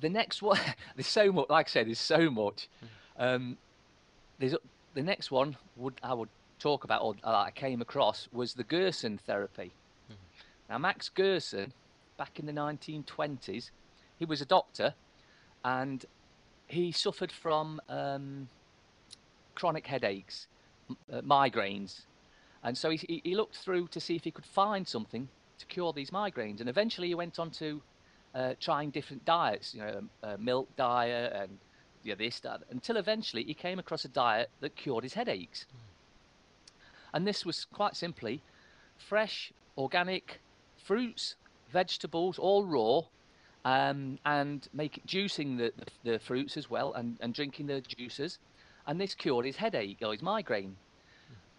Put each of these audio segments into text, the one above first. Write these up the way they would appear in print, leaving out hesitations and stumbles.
The next one, there's so much. Like I said, there's so much. Um, there's the next one I would talk about, or I came across, was the Gerson therapy. Now, Max Gerson, back in the 1920s, he was a doctor, and he suffered from chronic headaches, migraines, and so he looked through to see if he could find something to cure these migraines, and eventually he went on to trying different diets, milk diet and this, that, until eventually he came across a diet that cured his headaches. And this was quite simply fresh, organic fruits, vegetables, all raw, and juicing the fruits as well, and drinking the juices. And this cured his headache or his migraine.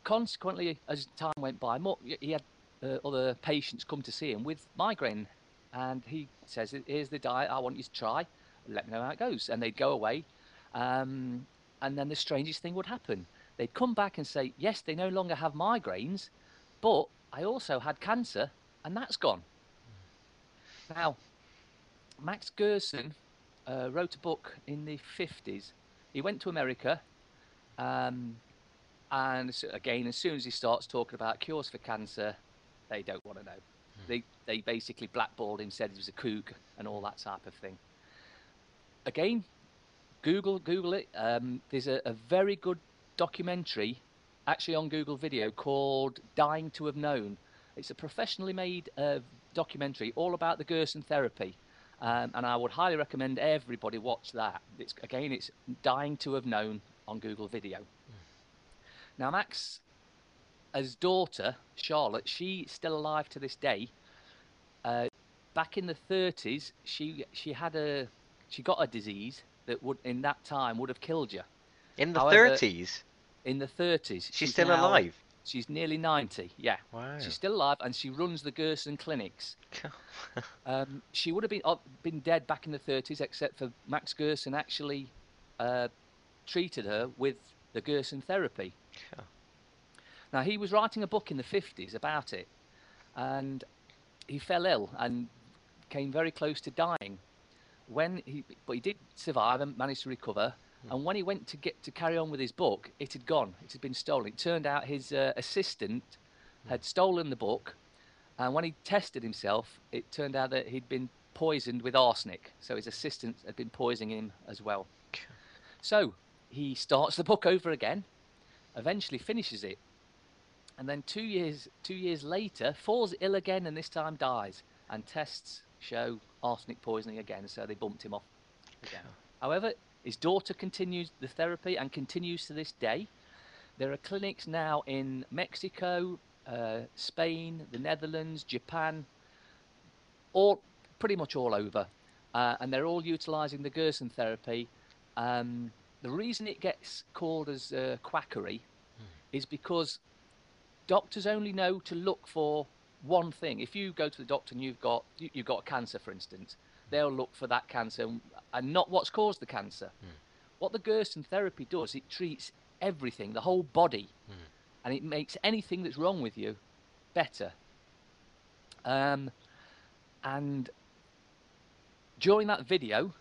Consequently, as time went by, he had other patients come to see him with migraine. And he says, here's the diet I want you to try. Let me know how it goes. And they'd go away. And then the strangest thing would happen. They'd come back and say, yes, they no longer have migraines, but I also had cancer, and that's gone. Now, Max Gerson wrote a book in the 50s. He went to America, and again, as soon as he starts talking about cures for cancer, they don't want to know. They basically blackballed him, said he was a kook, and all that type of thing. Again, Google it. There's a very good documentary, actually on Google Video, called "Dying to Have Known." It's a professionally made documentary all about the Gerson therapy, and I would highly recommend everybody watch that. It's "Dying to Have Known" on Google Video. Now, Max's daughter Charlotte, she's still alive to this day. Back in the 30s, she got a disease that would in that time would have killed you. In the However, 30s? in the 30s, She's still alive? She's nearly 90, yeah. Wow. She's still alive, and she runs the Gerson clinics. She would have been dead back in the 30s, except for Max Gerson actually treated her with the Gerson therapy. Now, he was writing a book in the 50s about it, and he fell ill and came very close to dying. But he did survive and managed to recover. And when he went to carry on with his book, it had gone. It had been stolen. It turned out his assistant had stolen the book, and when he tested himself, it turned out that he'd been poisoned with arsenic. So his assistant had been poisoning him as well. So he starts the book over again, eventually finishes it, and then 2 years later falls ill again, and this time dies. And tests show arsenic poisoning again, so they bumped him off again. However, his daughter continues the therapy and continues to this day. There are clinics now in Mexico, Spain, the Netherlands, Japan, pretty much all over. And they're all utilising the Gerson therapy. The reason it gets called as quackery is because doctors only know to look for one thing. If you go to the doctor and you've got cancer, for instance, they'll look for that cancer and not what's caused the cancer. What the Gerson therapy does, it treats everything, the whole body, and it makes anything that's wrong with you better. And during that video,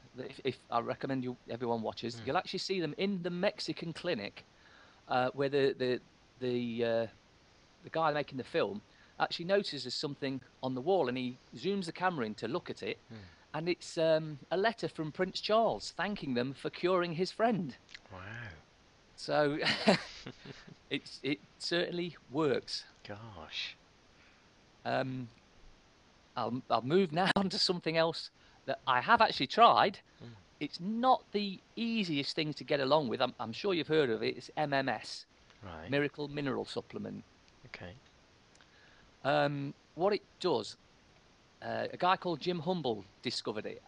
if I recommend everyone watches, you'll actually see them in the Mexican clinic, where the guy making the film actually notices something on the wall, and he zooms the camera in to look at it, and it's a letter from Prince Charles thanking them for curing his friend. Wow. So it certainly works. Gosh. I'll move now on to something else that I have actually tried. It's not the easiest thing to get along with. I'm sure you've heard of it. It's MMS, Right. Miracle Mineral Supplement. Okay. What it does, a guy called Jim Humble discovered it.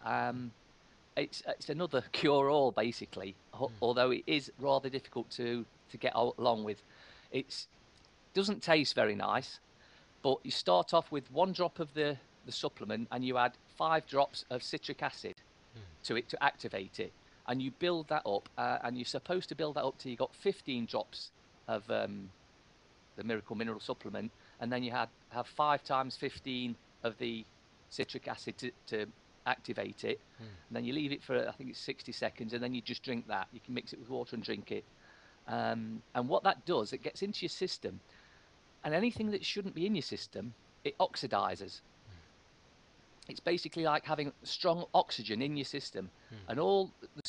It's another cure-all, basically, although it is rather difficult to get along with. It doesn't taste very nice, but you start off with 1 drop of the supplement, and you add 5 drops of citric acid to it to activate it, and you build that up, and you're supposed to build that up till you got 15 drops of the Miracle Mineral Supplement, and then you have 5 times 15 of the citric acid to activate it, and then you leave it for, I think it's 60 seconds, and then you just drink that. You can mix it with water and drink it. And what that does, it gets into your system, and anything that shouldn't be in your system, it oxidizes. It's basically like having strong oxygen in your system, and all the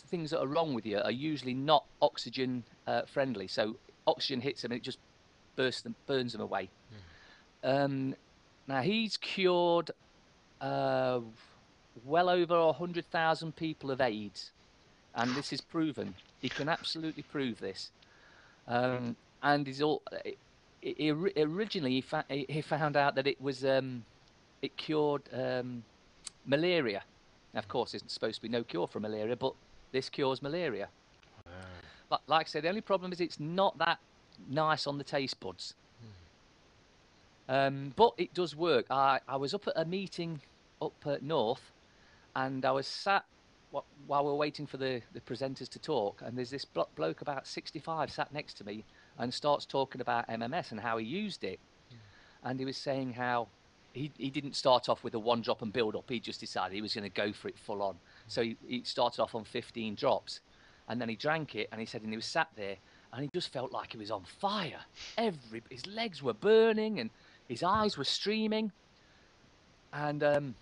things that are wrong with you are usually not oxygen friendly. So oxygen hits them and it just burns them away. Um, Now he's cured uh, well over 100,000 people of AIDS, and this is proven. He can absolutely prove this. And he's all. Originally, he found out that it cured malaria. Now, of course, there's supposed to be no cure for malaria, but this cures malaria. But like I said, the only problem is it's not that nice on the taste buds. But it does work. I was up at a meeting up at North, and I was sat while we were waiting for the presenters to talk, and there's this bloke about 65 sat next to me and starts talking about MMS and how he used it. And he was saying how he didn't start off with a one drop and build up. He just decided he was going to go for it full on. So he started off on 15 drops, and then he drank it, and he said, and he was sat there, and he just felt like he was on fire. His legs were burning, and his eyes were streaming. And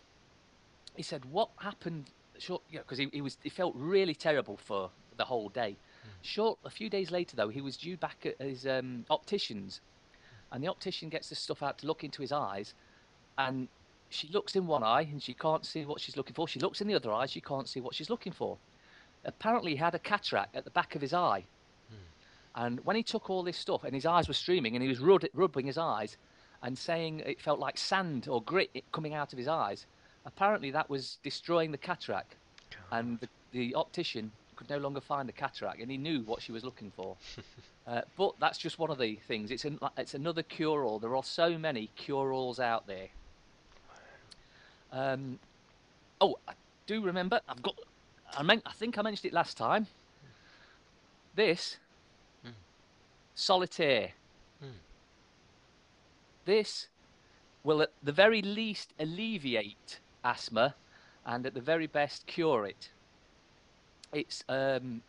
he said, "What happened?" Short, because he felt really terrible for the whole day. A few days later, though, he was due back at his optician's, and the optician gets the stuff out to look into his eyes, and she looks in one eye and she can't see what she's looking for. She looks in the other eye, she can't see what she's looking for. Apparently, he had a cataract at the back of his eye, and when he took all this stuff and his eyes were streaming, and he was rubbing his eyes and saying it felt like sand or grit coming out of his eyes. Apparently, that was destroying the cataract, and the optician could no longer find the cataract, and he knew what she was looking for. But that's just one of the things. It's another cure-all. There are so many cure-alls out there. Oh, I do remember. I think I mentioned it last time. This solitaire. This will, at the very least, alleviate asthma, and at the very best, cure it. It's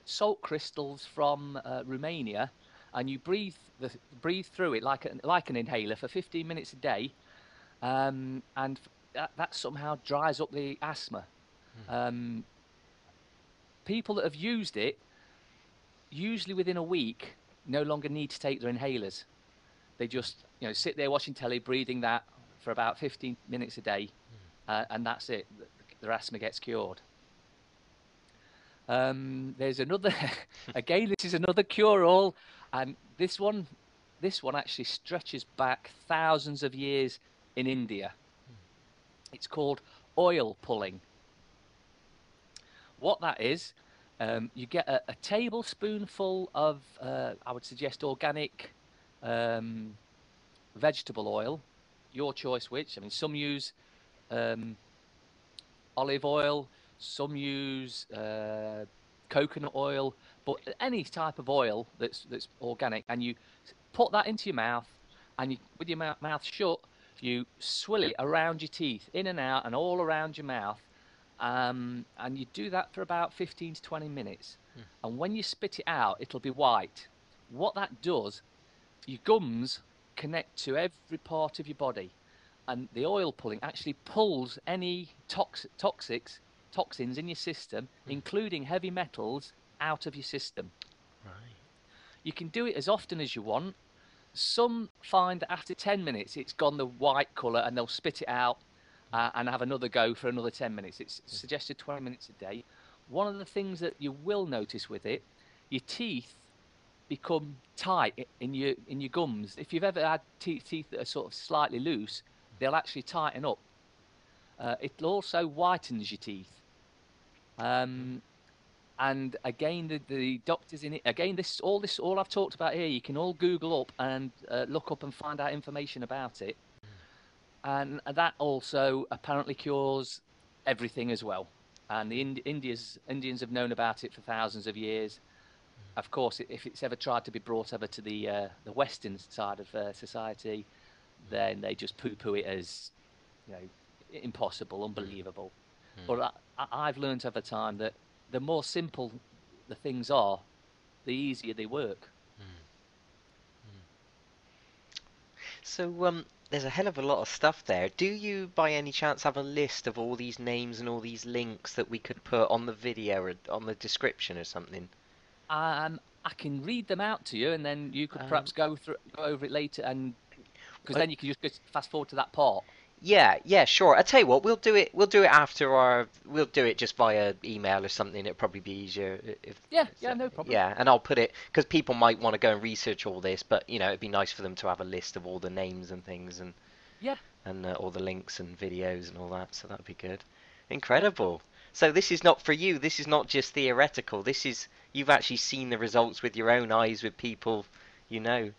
salt crystals from Romania, and you breathe through it like an inhaler for 15 minutes a day, and that somehow dries up the asthma. People that have used it, usually within a week, no longer need to take their inhalers. They just sit there watching telly, breathing that for about 15 minutes a day, and that's it. Their asthma gets cured. There's another. Again, this is another cure-all, and this one actually stretches back thousands of years in India. It's called oil pulling. What that is, you get a tablespoonful of, I would suggest, organic vegetable oil, your choice which. I mean, some use olive oil, some use coconut oil, but any type of oil that's organic, and you put that into your mouth, and with your mouth shut, you swill it around your teeth, in and out, and all around your mouth, and you do that for about 15 to 20 minutes. And when you spit it out, it'll be white. What that does, your gums connect to every part of your body, and the oil pulling actually pulls any toxins in your system, including heavy metals, out of your system. Right. You can do it as often as you want. Some find that after 10 minutes it's gone the white colour, and they'll spit it out and have another go for another 10 minutes. It's suggested 20 minutes a day. One of the things that you will notice with it, your teeth become tight in your gums. If you've ever had teeth that are sort of slightly loose, they'll actually tighten up. It also whitens your teeth. And again, the doctors in it. Again, all I've talked about here, you can all Google up and look up and find out information about it. And that also apparently cures everything as well. And the Indians have known about it for thousands of years. Of course, if it's ever tried to be brought over to the Western side of society, then they just poo-poo it as impossible, unbelievable. But I've learned over time that the more simple the things are, the easier they work. So, there's a hell of a lot of stuff there. Do you, by any chance, have a list of all these names and all these links that we could put on the video or on the description or something? I can read them out to you, and then you could Um, perhaps go over it later, and because uh, then you can just fast forward to that part. yeah, yeah, sure. I tell you what, we'll do it. We'll do it after our. We'll do it just via email or something. It'd probably be easier if. Yeah, yeah, no problem. Yeah, and I'll put it because people might want to go and research all this, but it'd be nice for them to have a list of all the names and things Yeah, and all the links and videos and all that. So that'd be good. yeah. Incredible. So this is not for you. This is not just theoretical. This is you've actually seen the results with your own eyes with people you know.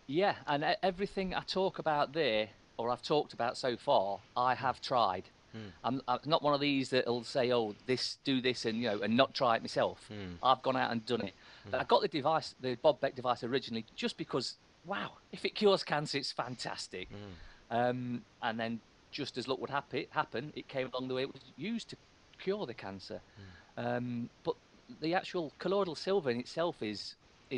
Yeah, and everything I talk about there, or I've talked about so far, I have tried. Mm, I'm not one of these that'll say, "Oh, this, do this," and and not try it myself. mm, I've gone out and done it. But I got the device, the Bob Beck device, originally just because, wow, if it cures cancer, it's fantastic. mm, And then, just as luck would happen, it came along the way it was used to cure the cancer. But the actual colloidal silver in itself is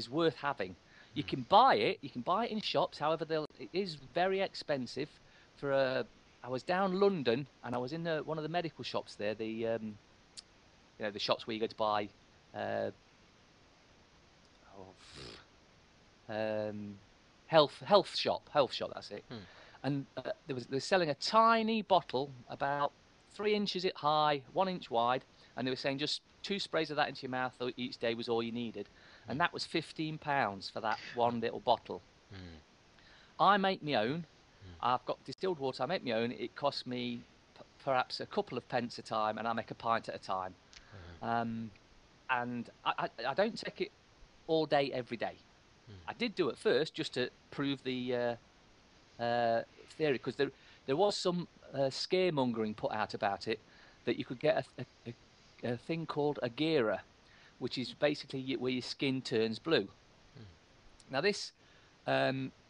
worth having. You can buy it. You can buy it in shops. However, it is very expensive. For a, I was down London and I was in one of the medical shops there. The shops where you go to buy, uh, oh, um, health shop. That's it. mm, And they're selling a tiny bottle about 3 inches high, 1 inch wide, and they were saying just 2 sprays of that into your mouth each day was all you needed, and that was £15 for that one little bottle. mm, I make my own. I've got distilled water. I make my own. It costs me perhaps a couple of pence a time, and I make a pint at a time. Um, and I don't take it all day every day. I did do it first just to prove the theory because there was some scaremongering put out about it that you could get a thing called a gira, which is basically where your skin turns blue. Now this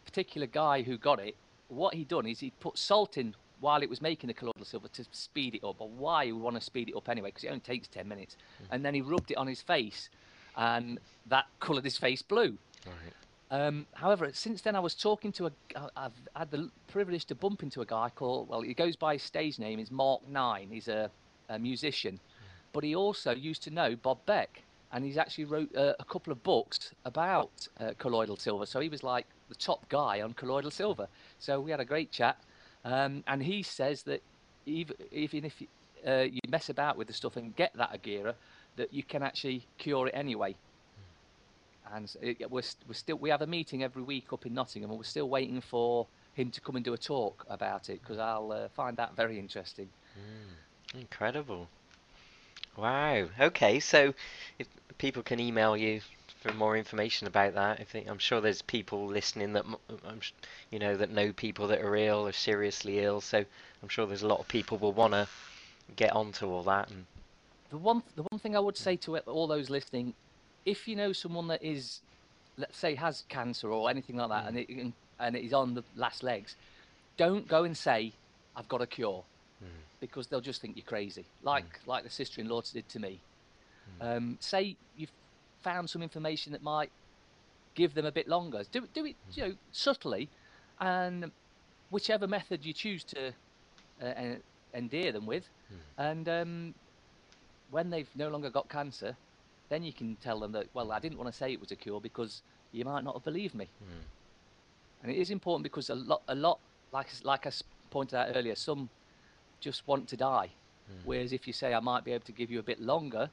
particular guy who got it, what he done is he put salt in while it was making the colloidal silver to speed it up. Or why you want to speed it up anyway? Because it only takes 10 minutes. And then he rubbed it on his face, and that coloured his face blue. right. However, since then I was talking to I've had the privilege to bump into a guy called, well, he goes by his stage name is Mark Nine. He's a musician, but he also used to know Bob Beck, and he's actually wrote a couple of books about colloidal silver. So he was like the top guy on colloidal silver. So we had a great chat, and he says that even if you mess about with the stuff and get that Agira, that you can actually cure it anyway. And we have a meeting every week up in Nottingham, and we're still waiting for him to come and do a talk about it because I'll find that very interesting. Incredible. Wow. Okay, so if people can email you for more information about that, if I'm sure there's people listening that that know people that are ill or seriously ill. So I'm sure there's a lot of people will want to get onto all that. And The one thing I would say to all those listening, if you know someone that is, let's say, has cancer or anything like that, mm, and it is on the last legs, don't go and say I've got a cure mm, because they'll just think you're crazy, mm, like the sister-in-law did to me. Say you've found some information that might give them a bit longer. Do it, subtly, and whichever method you choose to endear them with, and when they've no longer got cancer, then you can tell them that, well, I didn't want to say it was a cure because you might not have believed me. mm, And it is important because a lot, like I pointed out earlier, some just want to die. mm, Whereas if you say I might be able to give you a bit longer,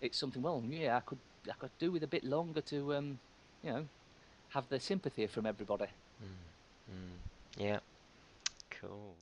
it's something. Well, yeah, I could do with a bit longer to you know, have the sympathy from everybody. mm, mm. Yeah. Cool.